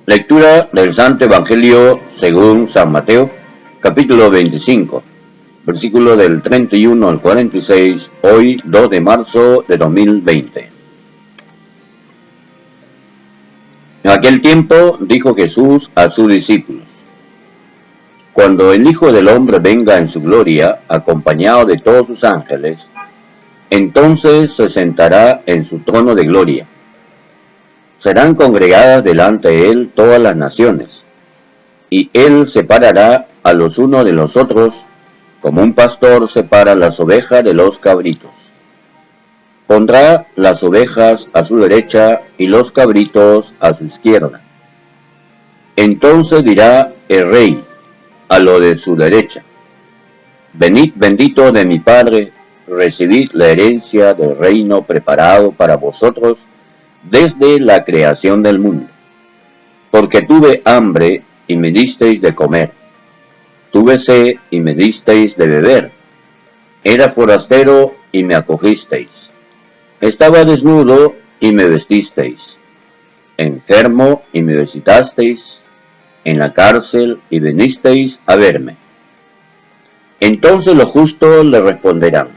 Lectura del Santo Evangelio según San Mateo, capítulo 25, versículo del 31 al 46, hoy 2 de marzo de 2020. En aquel tiempo dijo Jesús a sus discípulos: Cuando el Hijo del Hombre venga en su gloria, acompañado de todos sus ángeles, entonces se sentará en su trono de gloria. Serán congregadas delante de él todas las naciones, y él separará a los unos de los otros, como un pastor separa las ovejas de los cabritos. Pondrá las ovejas a su derecha y los cabritos a su izquierda. Entonces dirá el rey a lo de su derecha: Venid, bendito de mi Padre, recibid la herencia del reino preparado para vosotros desde la creación del mundo. Porque tuve hambre y me disteis de comer, tuve sed y me disteis de beber, era forastero y me acogisteis, estaba desnudo y me vestisteis, enfermo y me visitasteis, en la cárcel y vinisteis a verme. Entonces los justos le responderán: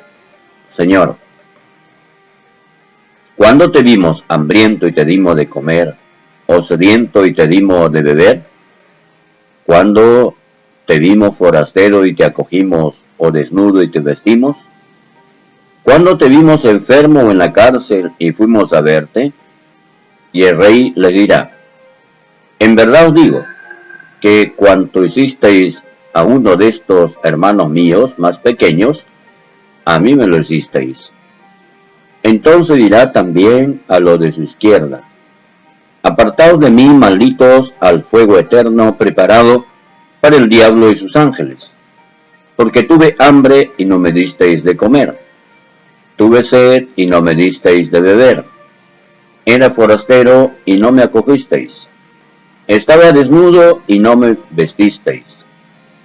Señor, ¿cuándo te vimos hambriento y te dimos de comer, o sediento y te dimos de beber? ¿Cuándo te vimos forastero y te acogimos, o desnudo y te vestimos? ¿Cuándo te vimos enfermo o en la cárcel y fuimos a verte? Y el rey le dirá: En verdad os digo, que cuanto hicisteis a uno de estos hermanos míos más pequeños, a mí me lo hicisteis. Entonces dirá también a los de su izquierda: Apartaos de mí, malditos, al fuego eterno preparado para el diablo y sus ángeles. Porque tuve hambre y no me disteis de comer, tuve sed y no me disteis de beber, era forastero y no me acogisteis, estaba desnudo y no me vestisteis,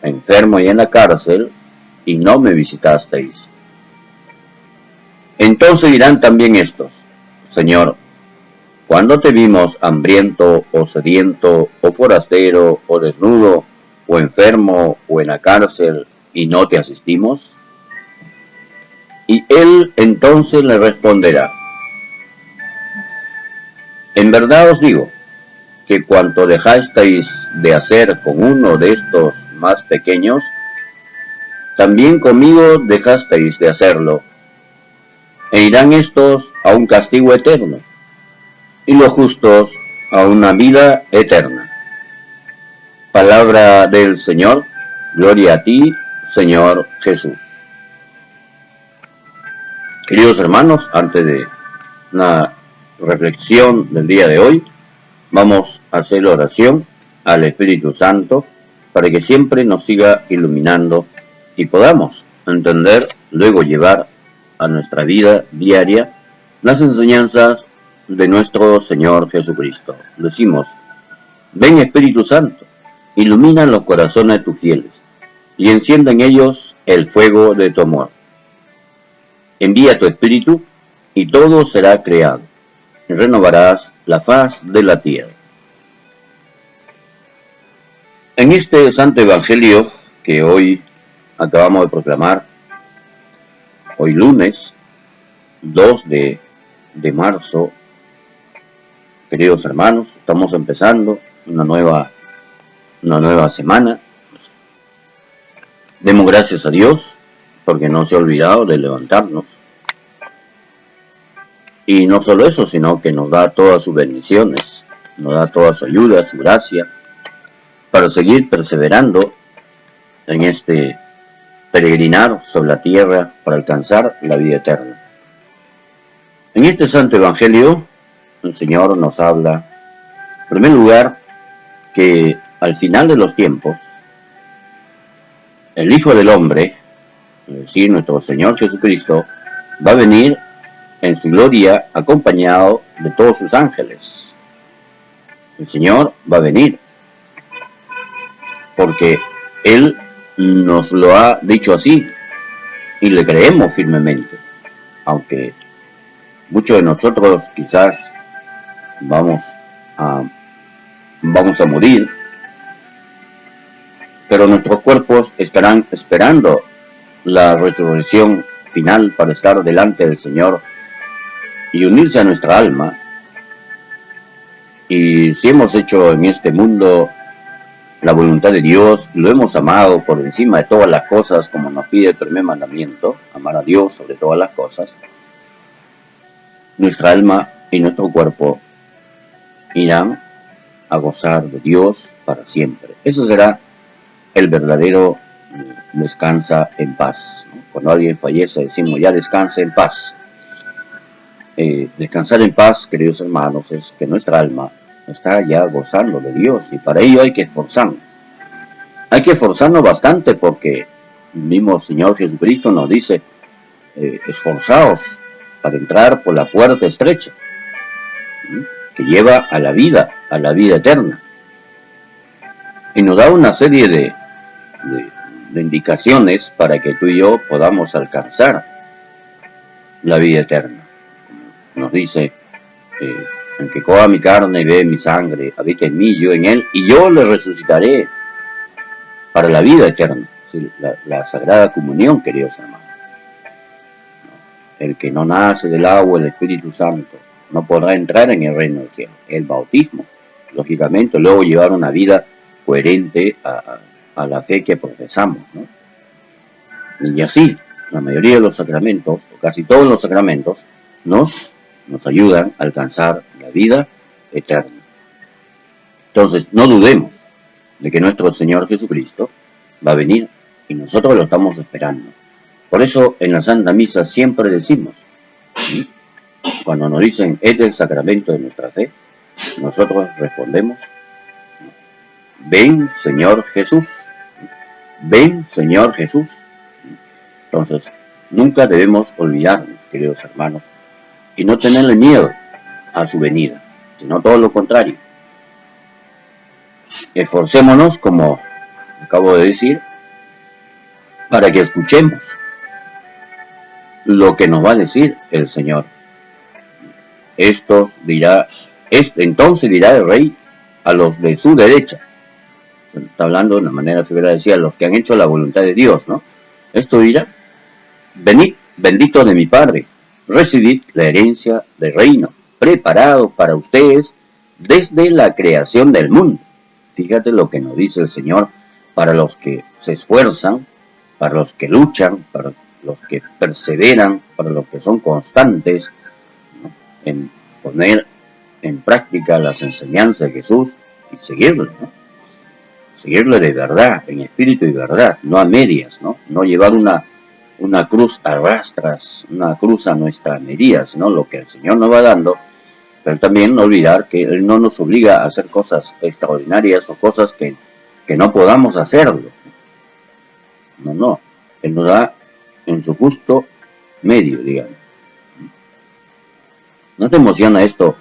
enfermo y en la cárcel y no me visitasteis. Entonces dirán también estos: Señor, ¿cuándo te vimos hambriento o sediento o forastero o desnudo o enfermo o en la cárcel y no te asistimos? Y él entonces le responderá: En verdad os digo, que cuanto dejasteis de hacer con uno de estos más pequeños, también conmigo dejasteis de hacerlo. E irán estos a un castigo eterno, y los justos a una vida eterna. Palabra del Señor. Gloria a ti, Señor Jesús. Queridos hermanos, antes de una reflexión del día de hoy, vamos a hacer la oración al Espíritu Santo para que siempre nos siga iluminando y podamos entender, luego llevar a nuestra vida diaria las enseñanzas de nuestro Señor Jesucristo. Decimos: Ven, Espíritu Santo, ilumina los corazones de tus fieles y enciende en ellos el fuego de tu amor. Envía tu Espíritu y todo será creado, y renovarás la faz de la tierra. En este Santo Evangelio que hoy acabamos de proclamar, hoy lunes 2 de marzo, queridos hermanos, estamos empezando una nueva semana. Demos gracias a Dios porque no se ha olvidado de levantarnos. Y no solo eso, sino que nos da todas sus bendiciones, nos da toda su ayuda, su gracia, para seguir perseverando en este peregrinar sobre la tierra para alcanzar la vida eterna. En este Santo Evangelio, el Señor nos habla, en primer lugar, que al final de los tiempos, el Hijo del Hombre, es decir, nuestro Señor Jesucristo, va a venir en su gloria acompañado de todos sus ángeles. El Señor va a venir porque Él nos lo ha dicho así y le creemos firmemente, aunque muchos de nosotros quizás vamos a vamos a morir, pero nuestros cuerpos estarán esperando la resurrección final para estar delante del Señor y unirse a nuestra alma. Y si hemos hecho en este mundo la voluntad de Dios, lo hemos amado por encima de todas las cosas, como nos pide el primer mandamiento, amar a Dios sobre todas las cosas, nuestra alma y nuestro cuerpo irán a gozar de Dios para siempre. Eso será el verdadero descansa en paz, ¿no? Cuando alguien fallece decimos ya descansa en paz. Descansar en paz, queridos hermanos, es que nuestra alma está ya gozando de Dios, y para ello hay que esforzarnos. Hay que esforzarnos bastante, porque el mismo Señor Jesucristo nos dice, esforzaos para entrar por la puerta estrecha, ¿sí?, que lleva a la vida eterna. Y nos da una serie de indicaciones para que tú y yo podamos alcanzar la vida eterna. Nos dice, el que coma mi carne y bebe mi sangre, habita en mí, yo en él, y yo le resucitaré para la vida eterna. ¿Sí? La Sagrada Comunión, queridos hermanos. El que no nace del agua del Espíritu Santo no podrá entrar en el reino del cielo. El bautismo, lógicamente, luego llevar una vida coherente a la fe que profesamos, ¿no? Y así, la mayoría de los sacramentos, o casi todos los sacramentos, nos ayudan a alcanzar la vida eterna. Entonces, no dudemos de que nuestro Señor Jesucristo va a venir, y nosotros lo estamos esperando. Por eso en la Santa Misa siempre decimos, ¿sí?, cuando nos dicen, este es el sacramento de nuestra fe, nosotros respondemos, ven Señor Jesús, ven Señor Jesús. Entonces, nunca debemos olvidarnos, queridos hermanos, y no tenerle miedo a su venida, sino todo lo contrario. Esforcémonos, como acabo de decir, para que escuchemos lo que nos va a decir el Señor. Entonces dirá el Rey a los de su derecha. Está hablando de una manera figurada, decía, los que han hecho la voluntad de Dios, ¿no? Esto dirá, venid, bendito de mi Padre, recibid la herencia del reino, preparado para ustedes desde la creación del mundo. Fíjate lo que nos dice el Señor para los que se esfuerzan, para los que luchan, para los que perseveran, para los que son constantes, ¿no?, en poner en práctica las enseñanzas de Jesús y seguirle, ¿no? Seguirle de verdad, en espíritu y verdad, no a medias, ¿no? No llevar una cruz a rastras, una cruz a nuestra medida, sino lo que el Señor nos va dando, pero también no olvidar que Él no nos obliga a hacer cosas extraordinarias o cosas que no podamos hacerlo. No, Él nos da en su justo medio, digamos. ¿No te emociona esto,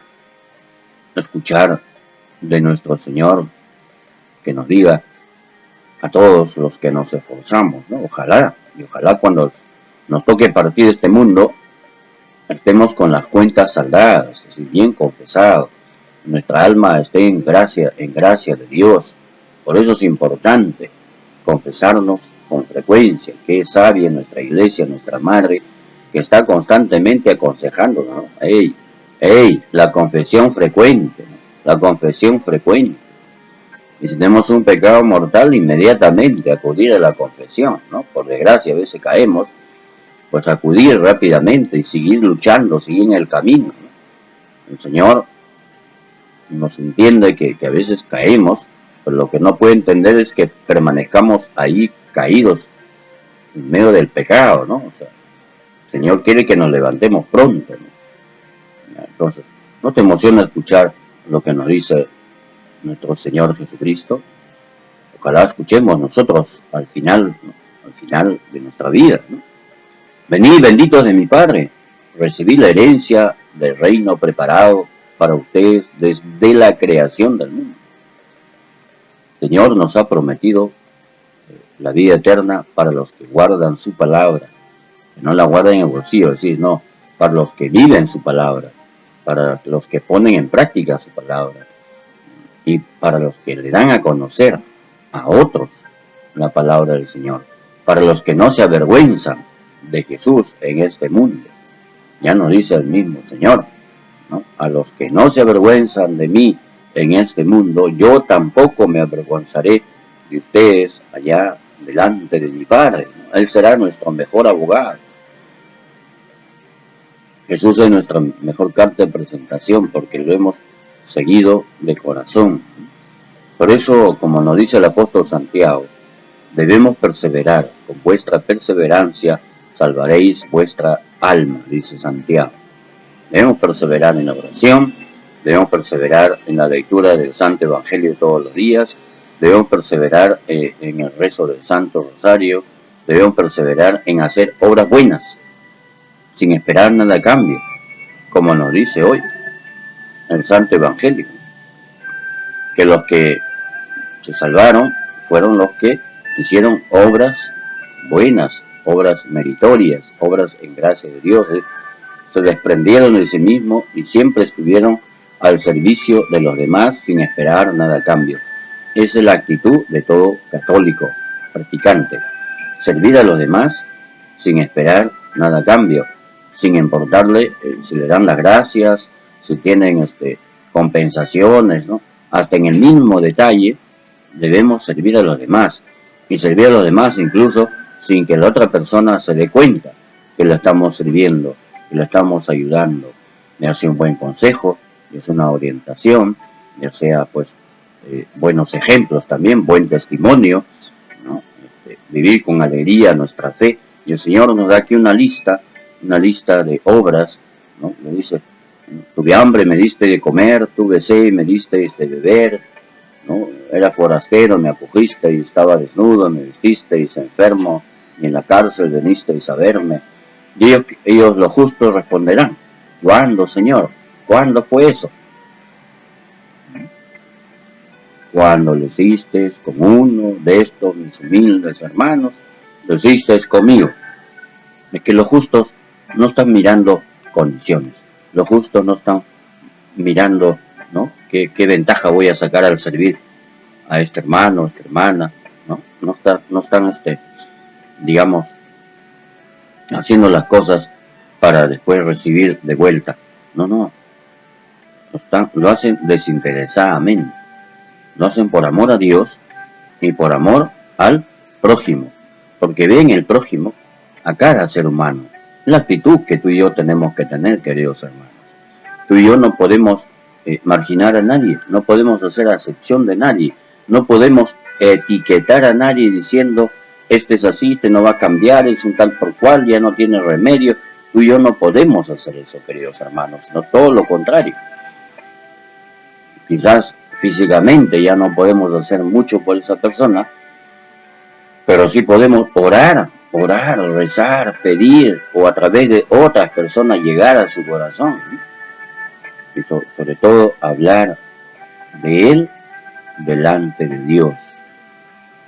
escuchar de nuestro Señor que nos diga a todos los que nos esforzamos, ¿no? Ojalá cuando nos toque partir de este mundo, estemos con las cuentas saldadas, es decir, bien confesados, nuestra alma esté en gracia de Dios. Por eso es importante confesarnos con frecuencia, que es sabia nuestra iglesia, nuestra madre, que está constantemente aconsejándonos, ¿no? La confesión frecuente, ¿no? La confesión frecuente. Y si tenemos un pecado mortal, inmediatamente acudir a la confesión, ¿no? Por desgracia, a veces caemos, pues acudir rápidamente y seguir luchando, seguir en el camino, ¿no? El Señor nos entiende que a veces caemos, pero lo que no puede entender es que permanezcamos ahí caídos en medio del pecado, ¿no? O sea, el Señor quiere que nos levantemos pronto, ¿no? Entonces, ¿no te emociona escuchar lo que nos dice nuestro Señor Jesucristo? Ojalá escuchemos nosotros al final, ¿no?, al final de nuestra vida, ¿no? Venid, benditos de mi Padre, recibid la herencia del reino preparado para ustedes desde la creación del mundo. El Señor nos ha prometido la vida eterna para los que guardan su palabra, que no la guardan en el bolsillo, es decir, no, para los que viven su palabra, para los que ponen en práctica su palabra. y para los que le dan a conocer a otros la palabra del Señor, para los que no se avergüenzan de Jesús en este mundo. Ya nos dice el mismo Señor, ¿no? A los que no se avergüenzan de mí en este mundo, yo tampoco me avergonzaré de ustedes allá delante de mi Padre, ¿no? Él será nuestro mejor abogado. Jesús es nuestra mejor carta de presentación porque lo hemos seguido de corazón. Por eso, como nos dice el apóstol Santiago, debemos perseverar. Con vuestra perseverancia salvaréis vuestra alma, dice Santiago. Debemos perseverar en la oración, debemos perseverar en la lectura del Santo Evangelio todos los días, debemos perseverar en el rezo del Santo Rosario, debemos perseverar en hacer obras buenas, sin esperar nada a cambio, como nos dice hoy el Santo Evangelio, que los que se salvaron fueron los que hicieron obras buenas, obras meritorias, obras en gracia de Dios, se desprendieron de sí mismos y siempre estuvieron al servicio de los demás sin esperar nada a cambio. Esa es la actitud de todo católico practicante, servir a los demás sin esperar nada a cambio, sin importarle si le dan las gracias, si tienen compensaciones, ¿no? Hasta en el mínimo detalle debemos servir a los demás, y servir a los demás incluso sin que la otra persona se dé cuenta que lo estamos sirviendo, que lo estamos ayudando, ya sea un buen consejo, ya sea una orientación, ya sea pues buenos ejemplos también, buen testimonio, ¿no? Vivir con alegría nuestra fe. Y el Señor nos da aquí una lista de obras, ¿no? Le dice, tuve hambre, me diste de comer, tuve sed, me diste de beber, ¿no? Era forastero, me acogisteis, estaba desnudo, me vististeis, enfermo, y en la cárcel venisteis a verme. Y ellos los justos responderán, ¿cuándo, Señor? ¿Cuándo fue eso? Cuando lo hiciste con uno de estos mis humildes hermanos, lo hiciste conmigo. Es que los justos no están mirando condiciones, los justos no están mirando, ¿no? ¿Qué ventaja voy a sacar al servir a este hermano, a esta hermana? No están, digamos, haciendo las cosas para después recibir de vuelta. No, lo hacen desinteresadamente. Lo hacen por amor a Dios y por amor al prójimo, porque ven el prójimo a cada ser humano. La actitud que tú y yo tenemos que tener, queridos hermanos. Tú y yo no podemos marginar a nadie, no podemos hacer acepción de nadie, no podemos etiquetar a nadie diciendo, este es así, este no va a cambiar, es un tal por cual, ya no tiene remedio. Tú y yo no podemos hacer eso, queridos hermanos, sino todo lo contrario. Quizás físicamente ya no podemos hacer mucho por esa persona, pero sí podemos orar, rezar, pedir, o a través de otras personas llegar a su corazón, ¿no? Y sobre todo hablar de Él delante de Dios,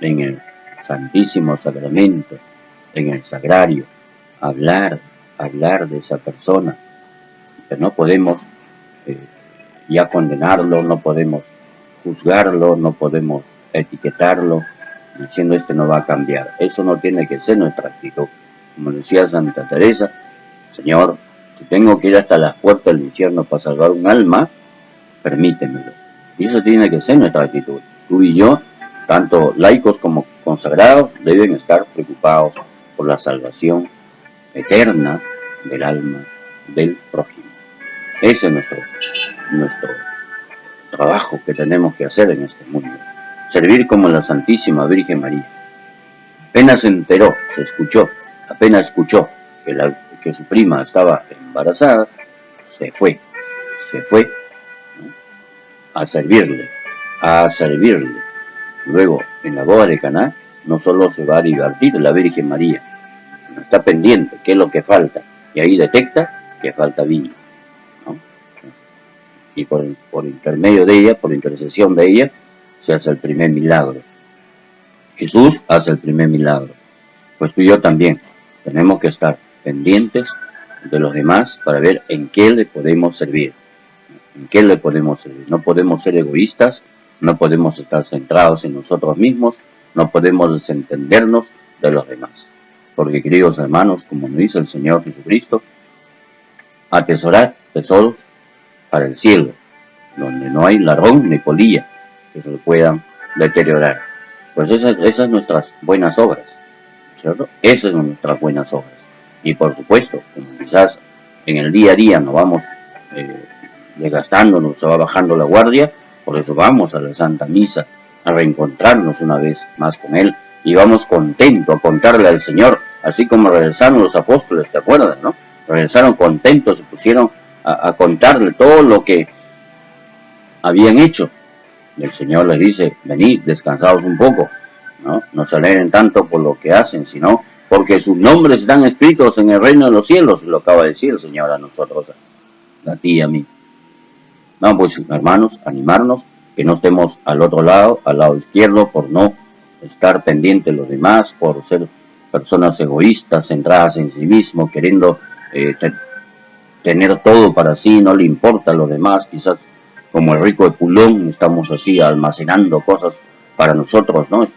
en el Santísimo Sacramento, en el Sagrario, hablar de esa persona, que no podemos ya condenarlo, no podemos juzgarlo, no podemos etiquetarlo, diciendo no va a cambiar. Eso no tiene que ser nuestra actitud. Como decía Santa Teresa, Señor, si tengo que ir hasta las puertas del infierno para salvar un alma, permítemelo. Y eso tiene que ser nuestra actitud. Tú y yo, tanto laicos como consagrados, deben estar preocupados por la salvación eterna del alma del prójimo. Ese es nuestro trabajo que tenemos que hacer en este mundo. Servir como la Santísima Virgen María. Apenas se enteró, apenas escuchó que su prima estaba embarazada, se fue, ¿no? a servirle. Luego, en la boda de Caná, no solo se va a divertir la Virgen María, sino está pendiente qué es lo que falta, y ahí detecta que falta vino, ¿no? Y por intermedio de ella, por intercesión de ella, se hace el primer milagro. Jesús hace el primer milagro. Pues tú y yo también tenemos que estar pendientes de los demás para ver en qué le podemos servir. En qué le podemos servir. No podemos ser egoístas, No podemos estar centrados en nosotros mismos, no podemos desentendernos de los demás. Porque, queridos hermanos, como nos dice el Señor Jesucristo, atesorad tesoros para el cielo, donde no hay ladrón ni polilla que se lo puedan deteriorar. Pues esas son nuestras buenas obras, ¿cierto? Esas son nuestras buenas obras. Y por supuesto, como quizás en el día a día nos vamos desgastando, se va bajando la guardia, por eso vamos a la Santa Misa, a reencontrarnos una vez más con Él, y vamos contentos a contarle al Señor, así como regresaron los apóstoles, ¿te acuerdas, no? Regresaron contentos, se pusieron a contarle todo lo que habían hecho. Y el Señor les dice, venid, descansados un poco, no se alegren tanto por lo que hacen, sino porque sus nombres están escritos en el reino de los cielos, lo acaba de decir el Señor a nosotros, a ti y a mí. No, pues hermanos, animarnos, que no estemos al otro lado, al lado izquierdo, por no estar pendientes de los demás, por ser personas egoístas, centradas en sí mismos, queriendo tener todo para sí, no le importa a los demás, quizás como el rico de Pulón, estamos así almacenando cosas para nosotros, ¿no?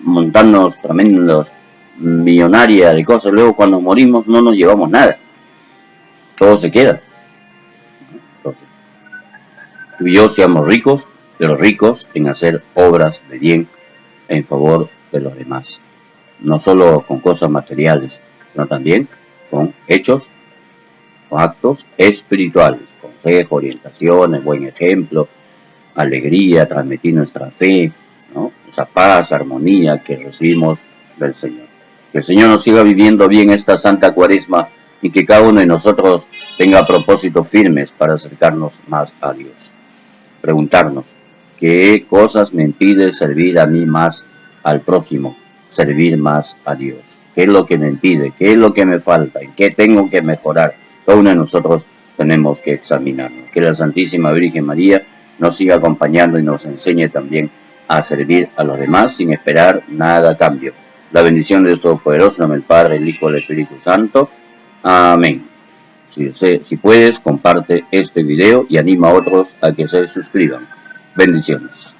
Montándonos tremendos millonarias de cosas, luego cuando morimos no nos llevamos nada, todo se queda. Entonces, tú y yo seamos ricos, pero ricos en hacer obras de bien en favor de los demás, no solo con cosas materiales, sino también con hechos, con actos espirituales, consejo, orientaciones, buen ejemplo, alegría, transmitir nuestra fe, ¿no? Esa paz, armonía que recibimos del Señor. Que el Señor nos siga viviendo bien esta Santa Cuaresma y que cada uno de nosotros tenga propósitos firmes para acercarnos más a Dios. Preguntarnos, ¿qué cosas me impiden servir a mí más al prójimo, servir más a Dios? ¿Qué es lo que me impide? ¿Qué es lo que me falta? ¿En qué tengo que mejorar? Cada uno de nosotros tenemos que examinarnos. Que la Santísima Virgen María nos siga acompañando y nos enseñe también a servir a los demás sin esperar nada a cambio. La bendición de Dios Todopoderoso, en el Padre, el Hijo y el Espíritu Santo. Amén. Si puedes, comparte este video y anima a otros a que se suscriban. Bendiciones.